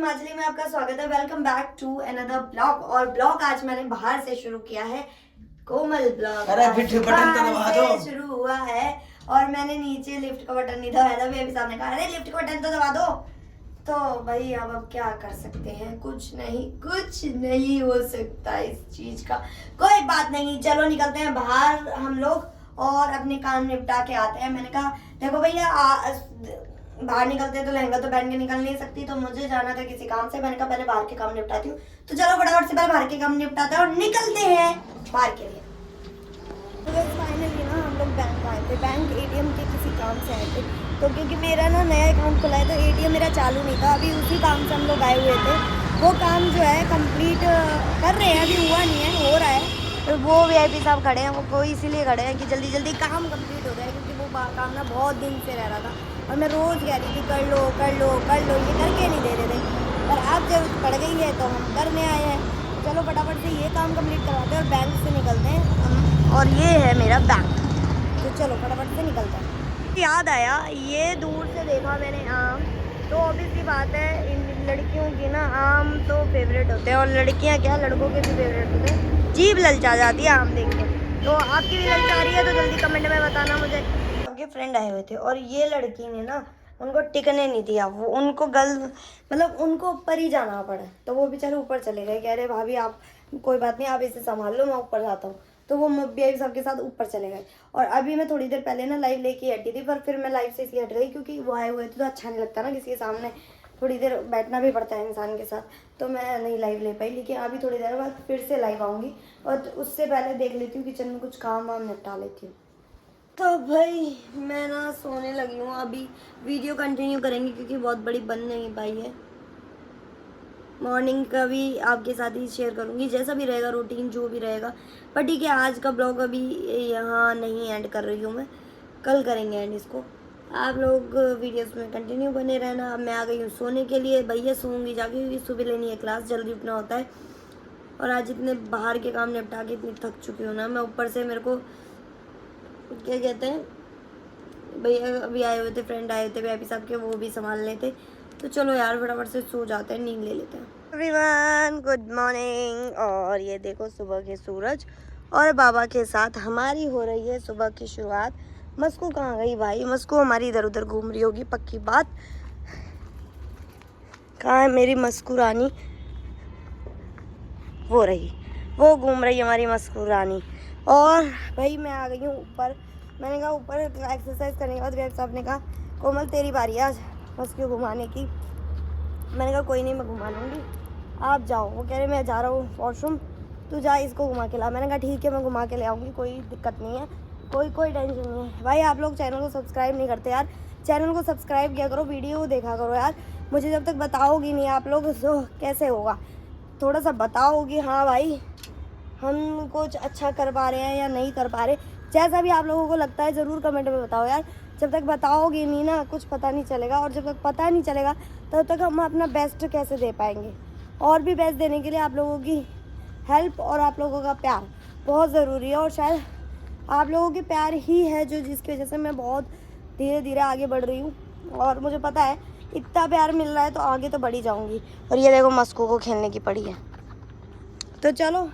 हिमाचली में आपका स्वागत है। Welcome back to another blog. और ब्लॉग आज मैंने बाहर से शुरू किया है। कोमल ब्लॉग अरे बटन तो दबा दो। शुरू हुआ है और मैंने नीचे लिफ्ट का बटन नहीं दबाया था। बेबी साहब ने कहा अरे लिफ्ट का बटन तो दबा दो। तो भाई अब क्या कर सकते हैं, कुछ नहीं हो सकता इस चीज का। कोई बात नहीं, चलो निकलते हैं बाहर हम लोग और अपने काम निपटा के आते हैं। मैंने कहा देखो भैया बाहर निकलते हैं तो लहंगा तो पहन के निकल नहीं सकती, तो मुझे जाना था किसी काम से। मैंने कहा पहले बाहर के काम निपटाती हूँ, तो चलो फटाफट से पहले बाहर के काम निपटाते हैं और निकलते हैं बाहर के लिए। तो फाइनली ना हम लोग बैंक आए थे। बैंक एटीएम के किसी काम से आए थे, तो क्योंकि मेरा ना नया अकाउंट खुला है तो एटीएम मेरा चालू नहीं था। अभी उसी काम से हम लोग आए हुए थे। वो काम जो है कंप्लीट कर रहे हैं, अभी हुआ नहीं है, हो रहा है। तो वो वीआईपी साहब खड़े हैं, वो इसीलिए खड़े हैं कि जल्दी जल्दी काम कंप्लीट हो जाए, क्योंकि वो काम ना बहुत दिन से रह रहा था और मैं रोज़ कह रही थी कर लो कर लो कर लो, ये करके नहीं दे रहे थे। और अब जब पड़ गई है तो हम करने आए हैं। चलो फटाफट से ये काम कंप्लीट करवाते हैं और बैंक से निकलते हैं हम। और ये है मेरा बैंक, तो चलो फटाफट से निकलते हैं। याद आया, ये दूर से देखा मैंने आम, तो ऑब्वियसली बात है इन लड़कियों की ना आम तो फेवरेट होते हैं, और लड़कियां क्या लड़कों के भी फेवरेट होते हैं। जीभ ललचा जाती है आम देख के। तो आपकी भी ललचा रही है तो जल्दी कमेंट में बताना मुझे। उनके फ्रेंड आए हुए थे और ये लड़की ने ना उनको टिकने नहीं दिया। वो उनको मतलब उनको ऊपर ही जाना पड़ा, तो वो बेचारे ऊपर चले गए। कह रहे भाभी आप कोई बात नहीं, आप इसे संभाल लो, मैं ऊपर जाता हूँ। तो वो वीआईपी साहब के साथ ऊपर चले गए। और अभी मैं थोड़ी देर पहले ना लाइव लेके हटी थी, पर फिर मैं लाइव से इसलिए हट गई क्योंकि वो आए हुए थे तो अच्छा नहीं लगता ना, किसी के सामने थोड़ी देर बैठना भी पड़ता है इंसान के साथ। तो मैं नहीं लाइव ले पाई, लेकिन अभी थोड़ी देर बाद फिर से लाइव आऊँगी और उससे पहले देख लेती हूँ किचन में कुछ काम वाम निपटा लेती हूँ। तो भाई मैं ना सोने लगी हूँ। अभी वीडियो कंटिन्यू करेंगे क्योंकि बहुत बड़ी बन नहीं पाई है। मॉर्निंग का भी आपके साथ ही शेयर करूँगी, जैसा भी रहेगा रूटीन जो भी रहेगा। पर ठीक है, आज का ब्लॉग अभी यहाँ नहीं एंड कर रही हूँ मैं, कल करेंगे एंड इसको। आप लोग वीडियोस में कंटिन्यू बने रहना। अब मैं आ गई हूँ सोने के लिए। भैया सोऊंगी जाके, क्योंकि सुबह लेनी है क्लास, जल्दी उठना होता है। और आज इतने बाहर के काम निपटा के इतनी थक चुकी हूँ ना मैं, ऊपर से मेरे को क्या कहते हैं, भैया अभी आए हुए थे, फ्रेंड आए थे वीआईपी साहब के, वो भी संभालने थे। तो चलो यार फटाफट से सो जाते हैं, नींद ले लेते हैं। Everyone good morning. और ये देखो सुबह के सूरज और बाबा के साथ हमारी हो रही है सुबह की शुरुआत। मस्कू कहाँ गई भाई? मस्कू हमारी इधर उधर घूम रही होगी, पक्की बात। कहाँ है मेरी मस्कू रानी? वो घूम रही हमारी मस्कू रानी। और भाई मैं आ गई हूँ ऊपर। मैंने कहा ऊपर एक्सरसाइज करने के बाद वेब साहब ने कहा कोमल तेरी बारी आज मस्कू घुमाने की। मैंने कहा कोई नहीं, मैं घुमा लूँगी, आप जाओ। वो कह रहे मैं जा रहा हूँ वॉशरूम, तू जा इसको घुमा के ला। मैंने कहा ठीक है मैं घुमा के ले आऊँगी, कोई दिक्कत नहीं है, कोई टेंशन नहीं है। भाई आप लोग चैनल को सब्सक्राइब नहीं करते यार, चैनल को सब्सक्राइब किया करो, वीडियो देखा करो यार। मुझे जब तक बताओगी नहीं आप लोग तो कैसे होगा? थोड़ा सा बताओगी हाँ भाई हम कुछ अच्छा कर पा रहे हैं या नहीं कर पा रहे, जैसा भी आप लोगों को लगता है ज़रूर कमेंट में बताओ यार। जब तक बताओगे नहीं ना कुछ पता नहीं चलेगा, और जब तक पता नहीं चलेगा तब तक हम अपना बेस्ट कैसे दे पाएंगे। और भी बेस्ट देने के लिए आप लोगों की हेल्प और आप लोगों का प्यार बहुत ज़रूरी है। और शायद आप लोगों के प्यार ही है जो जिसकी वजह से मैं बहुत धीरे धीरे आगे बढ़ रही हूँ। और मुझे पता है इतना प्यार मिल रहा है तो आगे तो बढ़ ही जाऊँगी। और ये देखो मस्को को खेलने की पड़ी है। तो चलो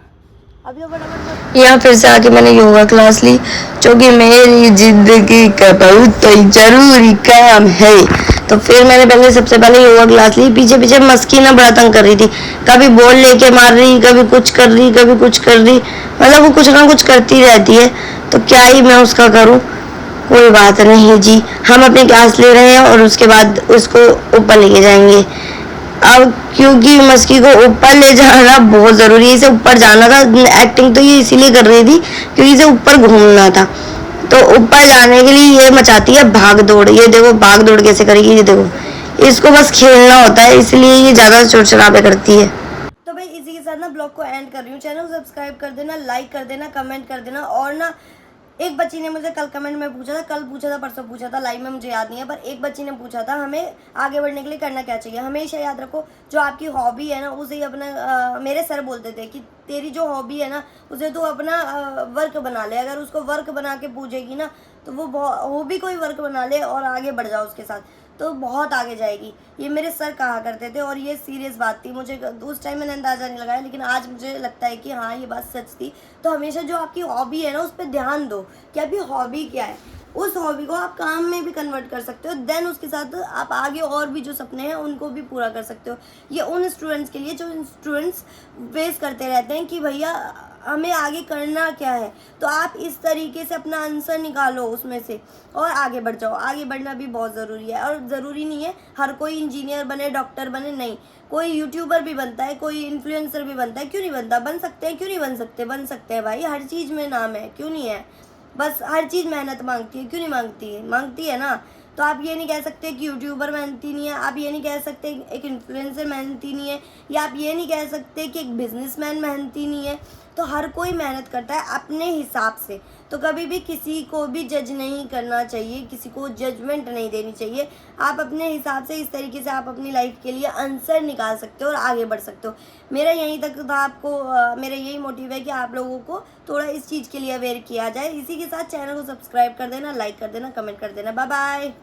अभी तो फटाफट यहाँ फिर से आके मैंने योगा क्लास ली, जो कि मेरी जिंदगी का बहुत ही जरूरी काम है। तो फिर मैंने सबसे पहले योगा क्लास ली। पीछे पीछे मस्की ना बड़ा तंग कर रही थी, कभी बॉल लेके मार रही, कभी कुछ कर रही, मतलब वो कुछ ना कुछ करती रहती है। तो क्या ही मैं उसका करूँ, कोई बात नहीं जी। हम अपनी क्लास ले रहे हैं और उसके बाद उसको ऊपर लेके जाएंगे। अब क्योंकि मस्की को ऊपर ले जाना बहुत ज़रूरी है, इसे ऊपर जाना था। एक्टिंग तो ये इसीलिए कर रही थी क्योंकि इसे ऊपर घूमना था। तो ऊपर जाने के लिए ये मचाती है भाग दौड़। ये देखो भाग दौड़ कैसे करेगी, ये देखो। इसको बस खेलना होता है, इसलिए ये ज़्यादा शोर शराबे करती है। तो भाई इसी के साथ ना ब्लॉग को एंड कर रही हूँ। चैनल सब्सक्राइब कर देना, लाइक कर देना, कमेंट कर देना। और ना एक बच्ची ने मुझे कल कमेंट में पूछा था, कल पूछा था परसों पूछा था, लाइव में मुझे याद नहीं है, पर एक बच्ची ने पूछा था हमें आगे बढ़ने के लिए करना क्या चाहिए। हमेशा याद रखो जो आपकी हॉबी है ना उसे ही अपना मेरे सर बोलते थे कि तेरी जो हॉबी है ना उसे तू अपना वर्क बना ले। अगर उसको वर्क बना के पूछेगी ना तो वो हॉबी को ही वर्क बना ले और आगे बढ़ जाओ उसके साथ। तो बहुत आगे जाएगी। ये मेरे सर कहा करते थे और ये सीरियस बात थी। मुझे उस टाइम मैंने अंदाज़ा नहीं लगाया, लेकिन आज मुझे लगता है कि हाँ ये बात सच थी। तो हमेशा जो आपकी हॉबी है ना उस पर ध्यान दो कि आपकी हॉबी क्या है, उस हॉबी को आप काम में भी कन्वर्ट कर सकते हो। देन उसके साथ आप आगे और भी जो सपने हैं उनको भी पूरा कर सकते हो। ये उन स्टूडेंट्स के लिए जो स्टूडेंट्स फेस करते रहते हैं कि भैया हमें आगे करना क्या है, तो आप इस तरीके से अपना आंसर निकालो उसमें से और आगे बढ़ जाओ। आगे बढ़ना भी बहुत ज़रूरी है, और ज़रूरी नहीं है हर कोई इंजीनियर बने, डॉक्टर बने, नहीं। कोई यूट्यूबर भी बनता है, कोई इन्फ्लुएंसर भी बनता है, क्यों नहीं बनता? बन सकते हैं, क्यों नहीं बन सकते हैं भाई। हर चीज़ में नाम है, क्यों नहीं है? बस हर चीज़ मेहनत मांगती है, क्यों नहीं मांगती है ना। तो आप ये नहीं कह सकते कि यूट्यूबर मेहनती नहीं है, आप ये नहीं कह सकते एक इन्फ्लुएंसर मेहनती नहीं है, या आप ये नहीं कह सकते कि एक बिजनेसमैन मेहनती नहीं है। तो हर कोई मेहनत करता है अपने हिसाब से। तो कभी भी किसी को भी जज नहीं करना चाहिए, किसी को जजमेंट नहीं देनी चाहिए। आप अपने हिसाब से इस तरीके से आप अपनी लाइफ के लिए आंसर निकाल सकते हो और आगे बढ़ सकते हो। मेरा यहीं तक था, आपको मेरा यही मोटिव है कि आप लोगों को थोड़ा इस चीज़ के लिए अवेयर किया जाए। इसी के साथ चैनल को सब्सक्राइब कर देना, लाइक कर देना, कमेंट कर देना। Bye bye.